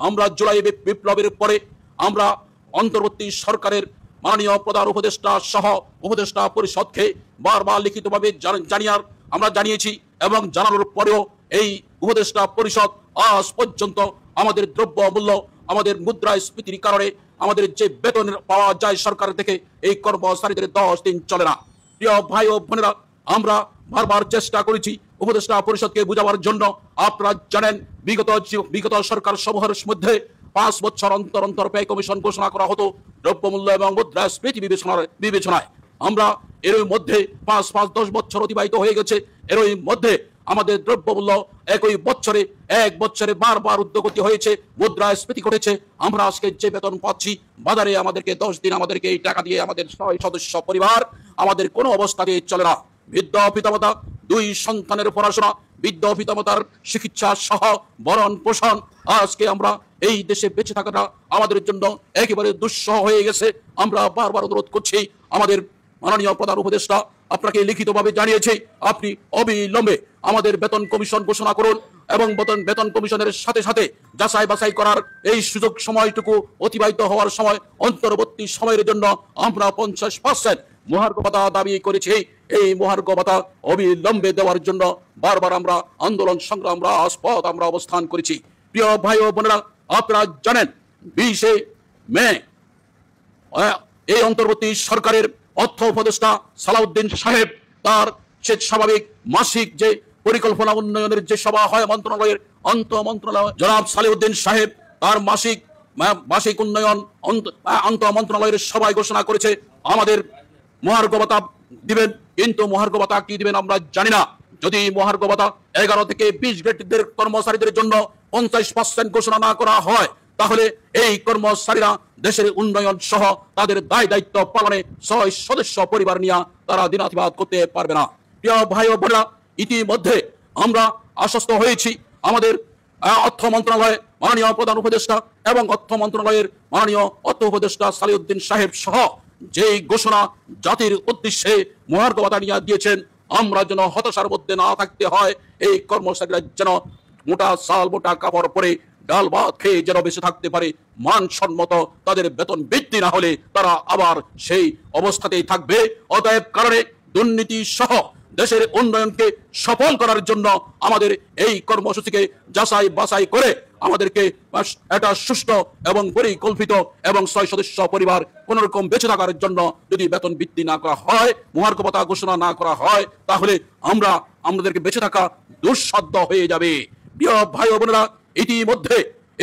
আমরা জুলাই বিপ্লবের পরে আমরা অন্তর্বর্তী সরকারের মাননীয় প্রধান উপদেষ্টা সহ উপদেষ্টা পরিষদকে বারবার লিখিতভাবে আমরা জানিয়েছি এবং জানানোর পরেও এই উপদেষ্টা পরিষদ আজ পর্যন্ত আমাদের দ্রব্য মূল্য আমাদের মুদ্রাস্ফীতির কারণে আমাদের যে বেতন পাওয়া যায় সরকার থেকে এই কর্মচারীদের 10 দিন চলে না। প্রিয় ভাই ও বোনেরা, আমরা বারবার চেষ্টা করেছি উপদেষ্টা পরিষদকে বোঝাবার জন্য। আপনারা জানেন বিগত সরকার সমূহের মধ্যে 5 বছর অন্তর অন্তর ব্যয় কমিশন ঘোষণা করা হতো দ্রব্যমূল্য এবং মুদ্রাস্ফীতি বিবেচনায়। আমরা এর মধ্যে 5-10 বছর অতিবাহিত হয়ে গেছে। এর মধ্যে আমাদের দ্রব্যমূল্য এক বছরে বারবার ঊর্ধ্বগতি হয়েছে, মুদ্রাস্ফীতি ঘটেছে। আমরা আজকে যে বেতন পাচ্ছি বাজারে আমাদেরকে 10 দিন আমাদেরকে এই টাকা দিয়ে আমাদের 6 সদস্য পরিবার আমাদের কোনো অবস্থাতে চলে না। বৃদ্ধ পিতামাতা, 2 সন্তানের পড়াশোনা, বৃদ্ধ পিতামাতার চিকিৎসা সহ ভরণ পোষণ, আজকে আমরা এই দেশে বেঁচে থাকাটা আমাদের জন্য একেবারে দুঃসহ হয়ে গেছে। আমরা বারবার অনুরোধ করছি আমাদের মাননীয় প্রধান উপদেষ্টা আপনাকে লিখিতভাবে জানিয়েছি, আপনি অবিলম্বে আমাদের বেতন কমিশন ঘোষণা করুন এবং বেতন কমিশনের সাথে সাথে যাচাই বাছাই করার এই সুযোগ সময়টুকু অতিবাহিত হওয়ার সময় অন্তর্বর্তী সময়ের জন্য আমরা 50% মহার্ঘ ভাতা দাবি করেছি। এই মহার্ঘ ভাতা অবিলম্বে দেওয়ার জন্য বারবার আমরা আন্দোলন সংগ্রাম রাজপথ আমরা অবস্থান করেছি। প্রিয় ভাই ও বোনেরা, আপনারা জানেন 20 মে এই অন্তর্বর্তী সরকারের অর্থ উপদেষ্টা সালাউদ্দিন সাহেব তার সে স্বাভাবিক মাসিক যে পরিকল্পনা উন্নয়নের যে সভা হয় মন্ত্রণালয়ের মন্ত্রণালয় জনাব সালাউদ্দিন সাহেব তার মাসিক উন্নয়ন মন্ত্রণালয়ের সভায় ঘোষণা করেছে আমাদের মহার্ঘ ভাতা দিবেন, কিন্তু মহার্ঘ ভাতা কি দিবেন আমরা জানি না। যদি মহার্ঘ ভাতা 11 থেকে 20 গ্রেডের কর্মচারীদের জন্য 50% ঘোষণা না করা হয় তাহলে এই কর্মচারীরা দেশের উন্নয়ন সহ তাদের দায়িত্ব পালনে 6 সদস্য পরিবার নিয়ে তারা দিনাতিপাত করতে পারবে না। প্রিয় ভাই ও বোনেরা, ইতিমধ্যে আমরা আশ্বস্ত হয়েছি আমাদের অর্থ মন্ত্রণালয় মাননীয় প্রধান উপদেষ্টা এবং অর্থ মন্ত্রণালয়ের মাননীয় অর্থ উপদেষ্টা সালাউদ্দিন সাহেব সহ যে ঘোষণা জাতির উদ্দেশ্যে মহার্ঘ ভাতা নিয়ে দিয়েছেন, আমরা যেন হতাশার মধ্যে না থাকতে হয়। এই কর্মচারীরা যেন মোটা চাল মোটা কাপড় পরে ডাল ভাত খেয়ে যেন বেঁচে থাকতে পারে, মানসম্মত তাদের বেতন বৃদ্ধি না হলে তারা আবার সেই অবস্থাতেই থাকবে। অতএব কারণে দুর্নীতি সহ দেশের উন্নয়নকে সফল করার জন্য আমাদের এই কর্মসূচিকে যাচাই বাছাই করে আমাদেরকে একটা সুষ্ঠু এবং পরিকল্পিত এবং 6 সদস্য পরিবার কোন রকম বেঁচে থাকার জন্য যদি বেতন বৃদ্ধি না করা হয়, মহার্ঘ ভাতা ঘোষণা না করা হয়, তাহলে আমাদেরকে বেঁচে থাকা দুঃসাধ্য হয়ে যাবে। প্রিয় ভাই ও বোনেরা, ইতিমধ্যে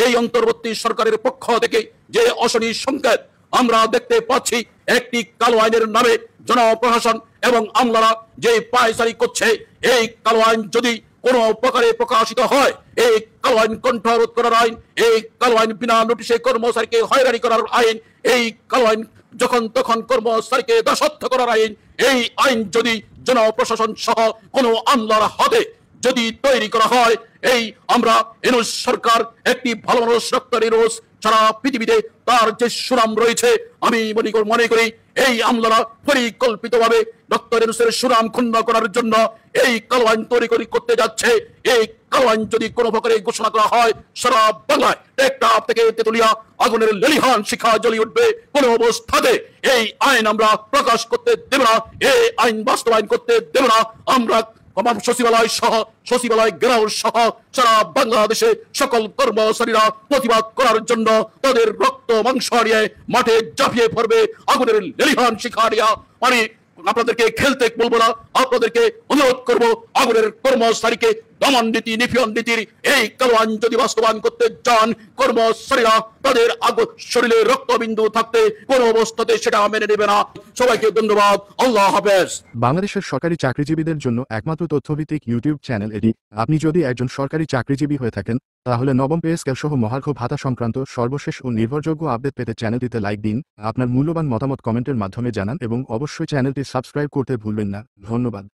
এই অন্তর্বর্তী সরকারের পক্ষ থেকে যে অশনি সংকেত আমরা দেখতে পাচ্ছি, একটি কালো আইনের নামে জনপ্রশাসন এবং আমলারা যে পায়চারি করছে, এই কালো আইন যদি কোনো প্রকারে প্রকাশিত হয়, এই কালো আইন কণ্ঠরোধ করার আইন, এই কালো আইন বিনা নোটিশে কর্মচারীকে হয়রানি করার আইন, এই কালো আইন যখন তখন কর্মচারীকে দাসত্ব করার আইন, এই আইন যদি জনপ্রশাসন সহ কোনো আমলার হাতে যদি তৈরি করা হয়, এই আমরা ইউনূস সরকার একটি ভালো মানুষ ডক্টর ইউনূস সারা পৃথিবীতে তার যে সুনাম রয়েছে, আমি মনে করি এই আমলারা পরিকল্পিতভাবে ডক্টর ইউনূসের সুনাম ক্ষুণ্ণ করার জন্য এই কালো আইন তৈরি করতে যাচ্ছে। এই কালো আইন যদি কোনো প্রকারে ঘোষণা করা হয়, সারা বাংলায় টেকনাফ থেকে তেতুলিয়া আগুনের লেলিহান শিখা জ্বলিয়ে উঠবে। কোন অবস্থাতে এই আইন আমরা প্রকাশ করতে দেব না, এই আইন বাস্তবায়ন করতে দেব না। আমরা সচিবালয় ঘেরাও সহ সারা বাংলাদেশে সকল কর্মচারীরা প্রতিবাদ করার জন্য তাদের রক্ত মাংস হারিয়ে মাঠে ঝাঁপিয়ে পড়বে আগুনের লেলিহান শিখা হারিয়া। আমি আপনাদেরকে খেলতে বলবো না, আপনাদেরকে অনুরোধ করব, আগুনের কর্মচারীকে দমন নীতি নিপীড়ন নীতির এই কালো আইন যদি বাস্তবায়ন করতে চান, কর্মচারীরা তাদের শরীরে রক্তবিন্দু থাকতে কোনো অবস্থাতে সেটা মেনে নেবে না। সবাইকে ধন্যবাদ। আল্লাহ হাফেজ। বাংলাদেশের সরকারি চাকরিজীবীদের জন্য একমাত্র তথ্যভিত্তিক ইউটিউব চ্যানেল এটি। আপনি যদি একজন সরকারি চাকরিজীবী হয়ে থাকেন তাহলে নবম পে স্কেল সহ মহার্ঘ ভাতা সংক্রান্ত সর্বশেষ ও নির্ভরযোগ্য আপডেট পেতে চ্যানেলটিতে লাইক দিন, আপনার মূল্যবান মতামত কমেন্টের মাধ্যমে জানান এবং অবশ্যই চ্যানেলটি সাবস্ক্রাইব করতে ভুলবেন না। ধন্যবাদ।